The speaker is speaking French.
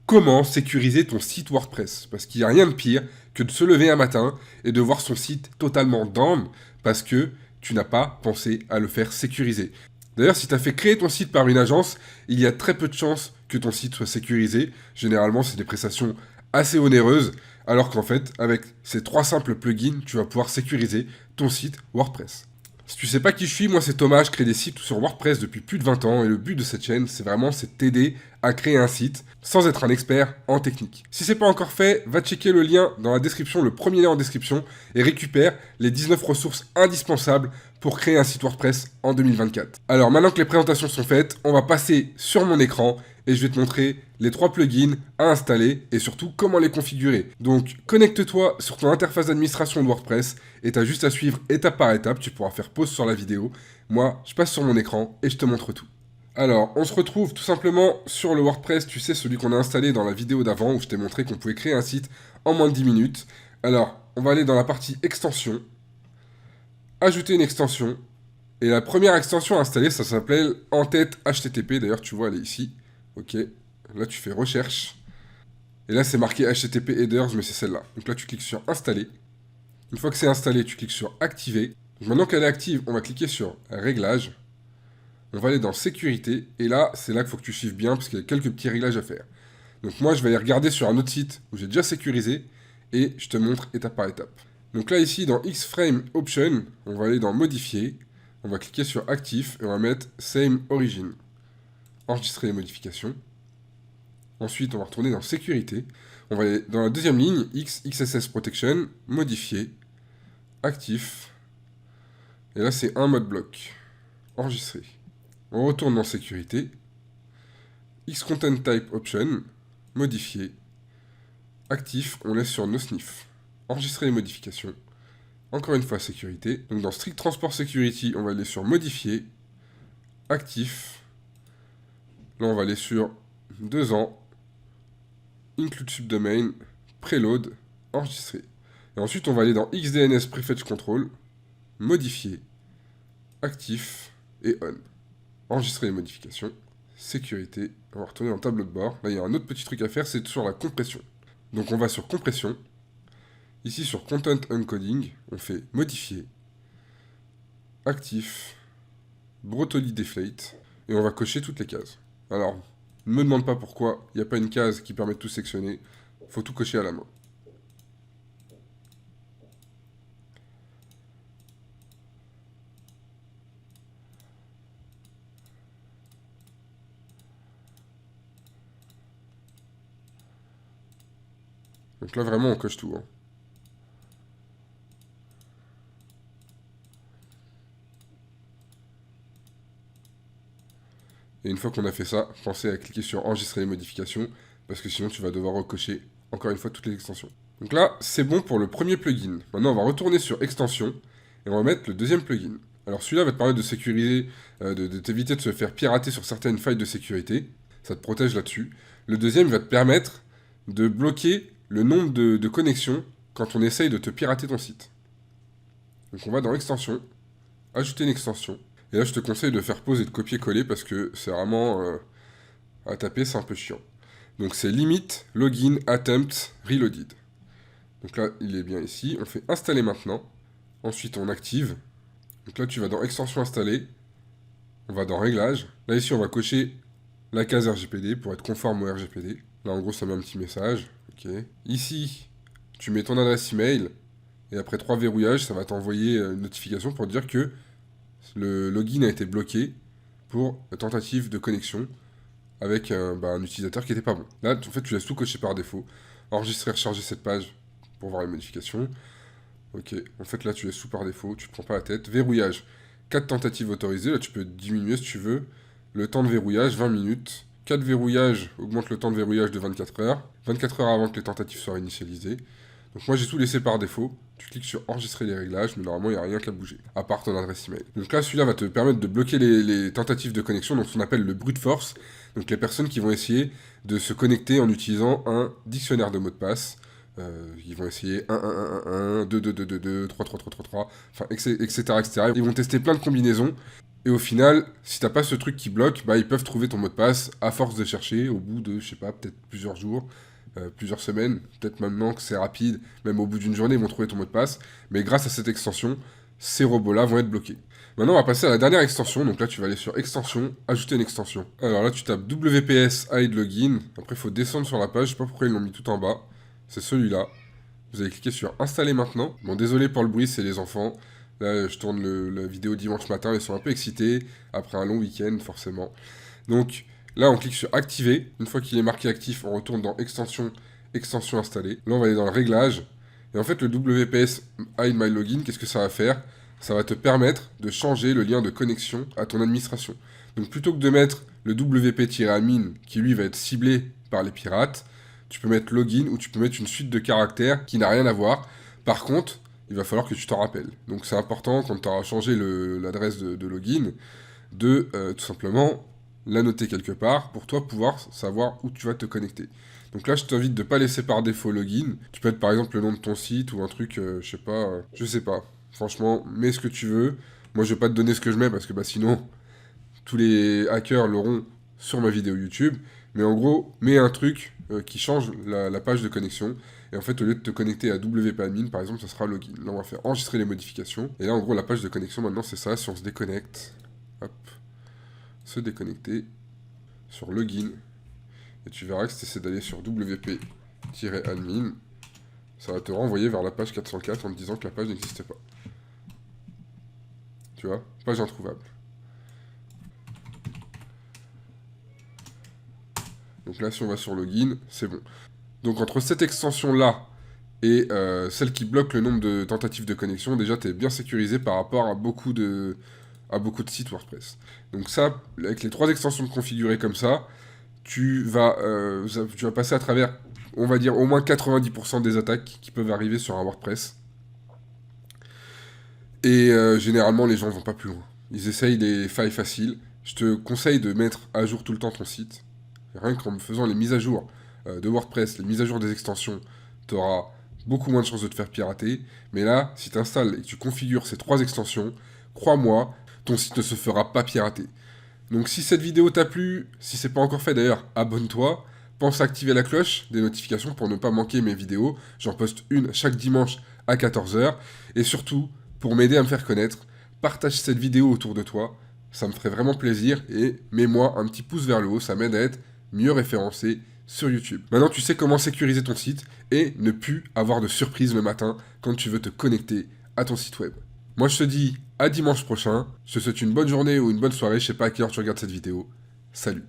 comment sécuriser ton site WordPress. Parce qu'il n'y a rien de pire que de se lever un matin et de voir son site totalement down parce que tu n'as pas pensé à le faire sécuriser. D'ailleurs, si tu as fait créer ton site par une agence, il y a très peu de chances que ton site soit sécurisé. Généralement, c'est des prestations assez onéreuses, alors qu'en fait, avec ces 3 simples plugins, tu vas pouvoir sécuriser ton site WordPress. Si tu sais pas qui je suis, moi c'est Thomas, je crée des sites sur WordPress depuis plus de 20 ans et le but de cette chaîne, c'est t'aider à créer un site sans être un expert en technique. Si c'est pas encore fait, va checker le lien dans la description, le premier lien en description, et récupère les 19 ressources indispensables pour créer un site WordPress en 2024. Alors maintenant que les présentations sont faites, on va passer sur mon écran et je vais te montrer les 3 plugins à installer et surtout comment les configurer. Donc connecte-toi sur ton interface d'administration de WordPress et tu as juste à suivre étape par étape, tu pourras faire pause sur la vidéo. Moi, je passe sur mon écran et je te montre tout. Alors, on se retrouve tout simplement sur le WordPress, tu sais, celui qu'on a installé dans la vidéo d'avant où je t'ai montré qu'on pouvait créer un site en moins de 10 minutes. Alors, on va aller dans la partie extension, ajouter une extension. Et la première extension à installer, ça s'appelle en-tête HTTP. D'ailleurs, tu vois, elle est ici. Ok. Là, tu fais recherche. Et là, c'est marqué HTTP headers, mais c'est celle-là. Donc là, tu cliques sur installer. Une fois que c'est installé, tu cliques sur activer. Donc maintenant qu'elle est active, on va cliquer sur réglages. On va aller dans sécurité. Et là, c'est là qu'il faut que tu suives bien parce qu'il y a quelques petits réglages à faire. Donc moi, je vais aller regarder sur un autre site où j'ai déjà sécurisé. Et je te montre étape par étape. Donc là, ici, dans Xframe Option, on va aller dans modifier. On va cliquer sur actif et on va mettre Same Origin. Enregistrer les modifications. Ensuite, on va retourner dans sécurité. On va aller dans la deuxième ligne, XSS Protection, modifier, actif. Et là, c'est un mode bloc. Enregistrer. On retourne dans sécurité. Xcontent Type Option, modifier, actif, on laisse sur No Sniff. Enregistrer les modifications. Encore une fois, sécurité. Donc dans Strict Transport Security, on va aller sur modifier, actif. Là, on va aller sur 2 ans. Include subdomain, preload, enregistrer. Et ensuite, on va aller dans XDNS Prefetch Control, modifier, actif et on. Enregistrer les modifications, sécurité, on va retourner dans tableau de bord. Là, il y a un autre petit truc à faire, c'est sur la compression. Donc, on va sur compression. Ici, sur Content Encoding, on fait modifier, actif, Brutally Deflate, et on va cocher toutes les cases. Alors, ne me demande pas pourquoi il n'y a pas une case qui permet de tout sectionner. Il faut tout cocher à la main. Donc là, vraiment, on coche tout. Hein. Et une fois qu'on a fait ça, pensez à cliquer sur enregistrer les modifications, parce que sinon tu vas devoir recocher encore une fois toutes les extensions. Donc là, c'est bon pour le premier plugin. Maintenant, on va retourner sur extension, et on va mettre le deuxième plugin. Alors celui-là va te permettre de sécuriser, de t'éviter de se faire pirater sur certaines failles de sécurité. Ça te protège là-dessus. Le deuxième va te permettre de bloquer le nombre de connexions quand on essaye de te pirater ton site. Donc on va dans extension, ajouter une extension. Et là, je te conseille de faire pause et de copier-coller parce que c'est vraiment à taper, c'est un peu chiant. Donc c'est limit, login, attempt, reloaded. Donc là, il est bien ici. On fait installer maintenant. Ensuite, on active. Donc là, tu vas dans extension installée. On va dans réglages. Là, ici, on va cocher la case RGPD pour être conforme au RGPD. Là, en gros, ça met un petit message. Ok. Ici, tu mets ton adresse email. Et après 3 verrouillages, ça va t'envoyer une notification pour dire que le login a été bloqué pour tentative de connexion avec un utilisateur qui n'était pas bon. Là, en fait, tu laisses tout cocher par défaut. Enregistrer, recharger cette page pour voir les modifications. Ok, en fait, là, tu laisses tout par défaut, tu ne te prends pas la tête. Verrouillage, 4 tentatives autorisées. Là, tu peux diminuer si tu veux. Le temps de verrouillage, 20 minutes. 4 verrouillages augmente le temps de verrouillage de 24 heures. 24 heures avant que les tentatives soient initialisées. Donc moi j'ai tout laissé par défaut, tu cliques sur enregistrer les réglages, mais normalement il n'y a rien qu'à bouger, à part ton adresse email. Donc là celui-là va te permettre de bloquer les tentatives de connexion, donc ce qu'on appelle le brute force, donc les personnes qui vont essayer de se connecter en utilisant un dictionnaire de mots de passe, ils vont essayer 1, 1, 1, 1, 1, 2, 2, 2, 2, 2, 3, 3, 3, 3, 3, enfin, etc., etc. Ils vont tester plein de combinaisons, Et au final, si t'as pas ce truc qui bloque, bah ils peuvent trouver ton mot de passe à force de chercher au bout de, je sais pas, peut-être plusieurs jours, plusieurs semaines, peut-être maintenant que c'est rapide, même au bout d'une journée, ils vont trouver ton mot de passe. Mais grâce à cette extension, ces robots-là vont être bloqués. Maintenant, on va passer à la dernière extension. Donc là, tu vas aller sur extension, ajouter une extension. Alors là, tu tapes WPS Hide Login. Après, il faut descendre sur la page. Je sais pas pourquoi ils l'ont mis tout en bas. C'est celui-là. Vous allez cliquer sur installer maintenant. Bon, désolé pour le bruit, c'est les enfants. Là, je tourne la vidéo dimanche matin. Ils sont un peu excités après un long week-end, forcément. Donc là, on clique sur activer. Une fois qu'il est marqué actif, on retourne dans extension, extension installée. Là, on va aller dans le réglage. Et en fait, le WPS Hide My Login, qu'est-ce que ça va faire? Ça va te permettre de changer le lien de connexion à ton administration. Donc plutôt que de mettre le WP-admin qui lui va être ciblé par les pirates, tu peux mettre login ou tu peux mettre une suite de caractères qui n'a rien à voir. Par contre, il va falloir que tu t'en rappelles. Donc c'est important quand tu auras changé l'adresse de login de tout simplement la noter quelque part pour toi pouvoir savoir où tu vas te connecter. Donc là, je t'invite de ne pas laisser par défaut login. Tu peux être par exemple le nom de ton site ou un truc, je sais pas. Franchement, mets ce que tu veux. Moi, je vais pas te donner ce que je mets parce que bah, sinon, tous les hackers l'auront sur ma vidéo YouTube. Mais en gros, mets un truc qui change la page de connexion. Et en fait, au lieu de te connecter à WP-admin, par exemple, ça sera login. Là, on va faire enregistrer les modifications. Et là, en gros, la page de connexion, maintenant, c'est ça. Si on se déconnecte, hop, se déconnecter sur login. Et tu verras que si tu essaies d'aller sur WP-admin, ça va te renvoyer vers la page 404 en te disant que la page n'existait pas. Tu vois, page introuvable. Donc là, si on va sur login, c'est bon. Donc entre cette extension-là et celle qui bloque le nombre de tentatives de connexion, déjà, tu es bien sécurisé par rapport à beaucoup de sites WordPress. Donc ça, avec les 3 extensions configurées comme ça, tu vas passer à travers, on va dire, au moins 90% des attaques qui peuvent arriver sur un WordPress. Et généralement, les gens vont pas plus loin. Ils essayent les failles faciles. Je te conseille de mettre à jour tout le temps ton site. Rien qu'en faisant les mises à jour de WordPress, les mises à jour des extensions, tu auras beaucoup moins de chances de te faire pirater. Mais là, si tu installes et que tu configures ces 3 extensions, crois-moi, ton site ne se fera pas pirater. Donc si cette vidéo t'a plu, si c'est pas encore fait d'ailleurs, abonne-toi. Pense à activer la cloche des notifications pour ne pas manquer mes vidéos. J'en poste une chaque dimanche à 14 h. Et surtout, pour m'aider à me faire connaître, partage cette vidéo autour de toi. Ça me ferait vraiment plaisir et mets-moi un petit pouce vers le haut, ça m'aide à être mieux référencé sur YouTube. Maintenant, tu sais comment sécuriser ton site et ne plus avoir de surprise le matin quand tu veux te connecter à ton site web. Moi, je te dis à dimanche prochain. Je te souhaite une bonne journée ou une bonne soirée. Je sais pas à quelle heure tu regardes cette vidéo. Salut.